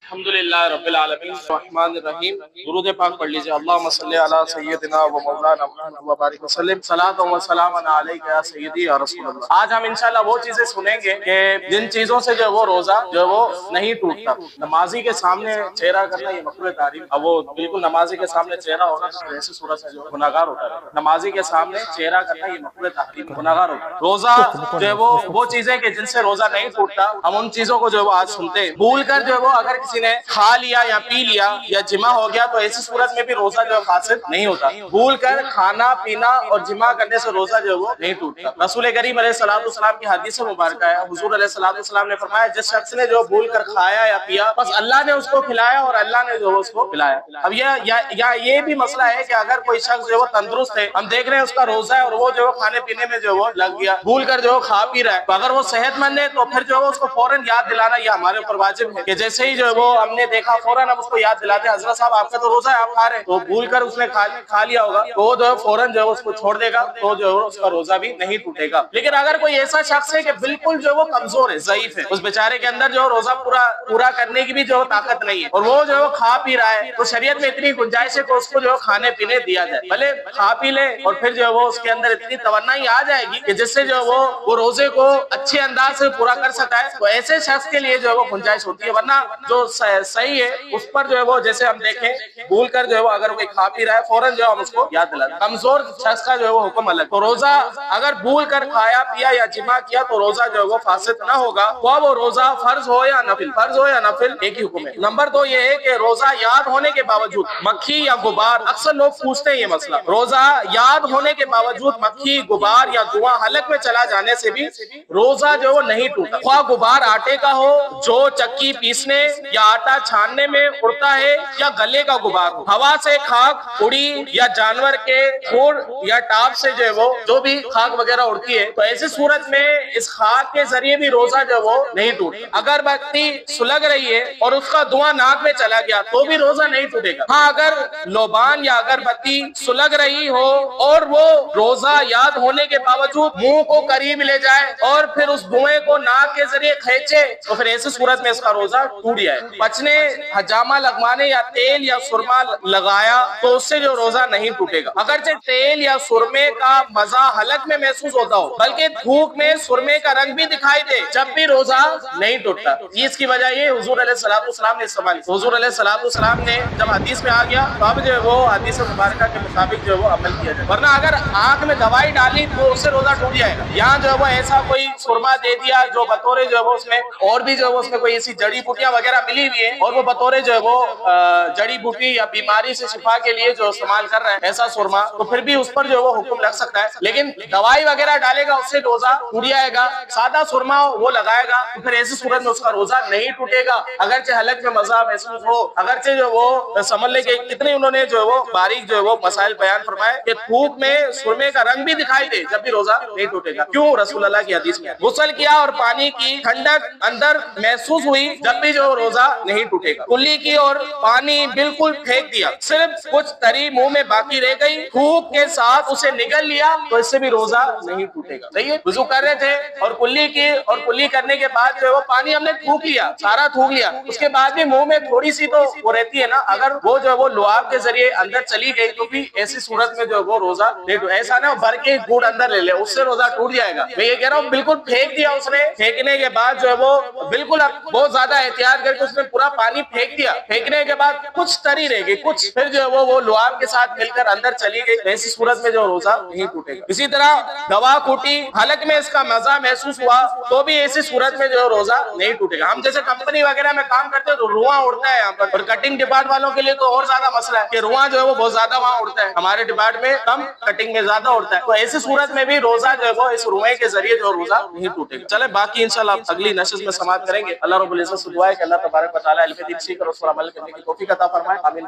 الحمدللہ رب العالمین الرحمن الرحیم۔ درود پاک پڑھ لیجئے۔ اللہم صلی علی سیدنا و مولانا محمد و بارک وسلم، صلاۃ و سلام علیک یا سیدی یا رسول اللہ۔ آج ہم انشاءاللہ وہ چیزیں سنیں گے کہ جن چیزوں سے جو وہ روزہ جو وہ نہیں ٹوٹتا۔ نمازی کے سامنے چہرہ کرنا یہ مکروہ تحریم، اب وہ بالکل نمازی کے سامنے چہرہ ہوگا تو ایسی صورت میں جو گناہگار ہوتا ہے۔ نمازی کے سامنے چہرہ کرنا یہ مکروہ تحریم، گناہگار ہوتا ہے۔ روزہ جو ہے وہ چیزیں کہ جن سے روزہ نہیں ٹوٹتا، ہم ان چیزوں کو جو ہے وہ آج سنتے ہیں۔ بھول کر جو ہے وہ اگر کسی نے کھا لیا یا پی لیا یا جمع ہو گیا تو ایسی صورت میں بھی روزہ جو ہے فاسد نہیں ہوتا۔ بھول کر کھانا پینا اور جمع کرنے سے روزہ جو ہے وہ نہیں ٹوٹتا۔ رسول کریم علیہ السلام کی حدیث مبارکہ ہے، حضور علیہ السلام نے فرمایا جس شخص نے جو بھول کر کھایا یا پیا بس اللہ نے اس کو کھلایا اور اللہ نے جو اس کو پلایا۔ اب یہ بھی مسئلہ ہے کہ اگر کوئی شخص جو ہے وہ تندرست ہے، ہم دیکھ رہے ہیں اس کا روزہ ہے اور وہ جو ہے کھانے پینے میں جو وہ لگ گیا، بھول کر جو کھا پی رہا ہے، تو اگر وہ صحت مند ہے تو پھر جو ہے اس کو فوراً یاد دلانا یہ ہمارے اوپر واجب ہے کہ جیسے ہی جو ہے وہ ہم نے دیکھا فوراً ہم اس کو یاد دلاتے ہیں حضرت صاحب آپ کا تو روزہ ہے، آپ کھا رہے ہیں، تو بھول کر اس نے کھا لیا ہوگا تو وہ جو ہے فوراً جو ہے اس کو چھوڑ دے گا تو جو ہے اس کا روزہ بھی نہیں ٹوٹے گا۔ لیکن اگر کوئی ایسا شخص ہے کہ بالکل جو وہ کمزور ہے، ضعیف ہے، اس بیچارے کے اندر جو روزہ پورا کرنے کی بھی جو طاقت نہیں ہے اور وہ جو ہے کھا پی رہا ہے، تو شریعت میں اتنی گنجائش ہے کہ اس کو جو کھانے پینے دیا جائے، بھلے کھا پی لے اور پھر جو ہے وہ اس کے اندر اتنی توانائی آ جائے گی کہ جس سے جو ہے وہ روزے کو اچھے انداز سے پورا کر سکتا ہے، تو ایسے شخص کے لیے جو ہے وہ گنجائش ہوتی ہے۔ ورنہ جو صحیح ہے اس پر جو ہے وہ جیسے ہم دیکھیں بھول کر جو ہے وہ اگر کوئی کھا پی رہا ہے فوراً جو ہے ہم اس کو یاد دلاتے ہیں۔ کمزور شخص کا جو ہے وہ حکم الگ۔ تو روزہ اگر بھول کر کھایا پیا یا جمع کیا تو روزہ جو ہے وہ فاسد نہ ہوگا، وہ روزہ فرض ہو یا نفل ایک ہی حکم ہے۔ نمبر 2 یہ ہے کہ روزہ یاد ہونے کے باوجود مکھی یا غبار، اکثر لوگ پوچھتے ہیں یہ مسئلہ، روزہ یاد ہونے کے باوجود مکھی غبار یا دھواں حلق میں چلا جانے سے بھی روزہ جو وہ نہیں ٹوٹا۔ خواہ غبار آٹے کا ہو جو چکی پیسنے یا آٹا چھاننے میں اڑتا ہے یا گلے کا غبار ہو، ہوا سے خاک اڑی یا جانور کے کھوڑ یا ٹاپ سے جو ہے وہ جو بھی خاک وغیرہ اڑتی ہے، تو ایسی صورت میں اس خاک کے ذریعے بھی روزہ جو وہ نہیں ٹوٹتا۔ اگر بتی سلگ رہی ہے اور اس کا دھواں ناک میں چلا گیا تو بھی روزہ نہیں ٹوٹے گا۔ ہاں اگر لوبان یا اگر بتی سلگ رہی ہو اور وہ روزہ یاد ہونے کے باوجود منہ کو قریب لے جائے اور پھر اس دھوئیں کو ناک کے ذریعے کھینچے تو پھر ایسی صورت میں اس کا روزہ ٹوٹ جائے۔ بچنے حجامہ لگوانے یا تیل یا سرما لگایا تو اس سے جو روزہ نہیں ٹوٹے گا، اگرچہ تیل یا سرمے کا مزہ حلق میں محسوس ہوتا ہو بلکہ تھوک میں سرمے کا رنگ بھی دکھائی دے جب بھی روزہ نہیں ٹوٹتا۔ اس کی وجہ یہ حضور علیہ السلام نے استعمال، حضور علیہ السلام نے جب حدیث میں آ گیا تو اب جو ہے وہ حدیث مبارکہ کے مطابق جو ہے وہ عمل کیا جائے، ورنہ اگر آنکھ میں دوائی ڈالی تو اس سے روزہ ٹوٹ جائے گا۔ یہاں جو ہے وہ ایسا کوئی سرما دے دیا جو بطور جو ہے وہ اس میں اور بھی جو ہے وہ اس میں کوئی ایسی جڑی بوٹیاں وغیرہ ملی ہوئی ہیں اور وہ بطور جو ہے وہ جڑی بوٹی یا بیماری سے شفا کے لیے جو استعمال کر رہے ہیں ایسا سرما، تو پھر بھی اس پر جو وہ حکم لگ سکتا ہے۔ لیکن دوائی وغیرہ ڈالے گا اس سے روزہ ٹوٹ جائے گا، سادہ سرما وہ لگائے گا تو پھر ایسی صورت میں اس کا روزہ نہیں ٹوٹے گا، اگرچہ حلق میں مزہ محسوس ہو، اگرچہ جو وہ سمجھ لے کہ کتنے انہوں نے جو وہ باریک جو ہے وہ مسائل بیان فرمائے کہ تھوک میں سرمے کا رنگ بھی دکھائی دے جب بھی روزہ نہیں ٹوٹے گا۔ کیوں؟ رسول اللہ کی حدیث میں غسل کیا اور پانی کی ٹھنڈک اندر محسوس ہوئی جب بھی جو روزہ نہیں ٹوٹے گا، کلی کی اور پانی بالکل پھینک دیا، صرف کچھ تری منہ میں باقی رہ گئی، تھوک کے ساتھ اسے نگل لیا تو اس سے بھی روزہ نہیں ٹوٹے گا۔ صحیح ہے، وضو کر رہے تھے اور کلی کرنے کے بعد جو ہے وہ پانی ہم نے تھوک لیا، سارا تھوک لیا، اس کے بعد بھی منہ میں تھوڑی سی تو وہ رہتی ہے نا، اگر وہ جو ہے وہ لعاب کے ذریعے اندر چلی گئی تو بھی ایسی صورت میں جو ہے وہ روزہ نہیں ٹوٹے۔ ایسا نہ بھر کے گھونٹ اندر لے لے اس سے روزہ ٹوٹ جائے گا۔ میں یہ کہہ رہا ہوں بالکل پھینک دیا اس نے، پھینکنے کے بعد جو ہے وہ بالکل بہت زیادہ احتیاط کر کے اس نے پورا پانی پھینک دیا، پھینکنے کے بعد کچھ تری رہ گئی، کچھ پھر جو ہے وہ لعاب کے ساتھ مل کر اندر چلی گئی، ایسی صورت میں جو روزہ نہیں ٹوٹے گا۔ اسی طرح دوا کوٹی حلق میں اس کا مزہ محسوس ہوا تو بھی ایسی صورت میں جو روزہ نہیں ٹوٹے گا۔ ہم جیسے کمپنی وغیرہ میں کام کرتے ہیں تو رواں اڑتا ہے یہاں پر، اور کٹنگ ڈپارٹ والوں کے لیے تو اور زیادہ مسئلہ ہے کہ رواں جو ہے وہ بہت زیادہ وہاں اڑتا ہے، ہمارے ڈپارٹ میں کم، کٹنگ میں زیادہ اڑتا ہے، تو ایسی صورت میں بھی روزہ جو ہے وہ اس روئے کے ذریعے جو روزہ نہیں ٹوٹے گا۔ چلے باقی انشاءاللہ اگلی نشست میں سماعت کریں گے۔ اللہ رب العزت سے دعا ہے کہ اللہ تبارک و تعالی علم دین سیکھ کر اس پر عمل کرنے کی توفیق عطا فرمائے، آمین۔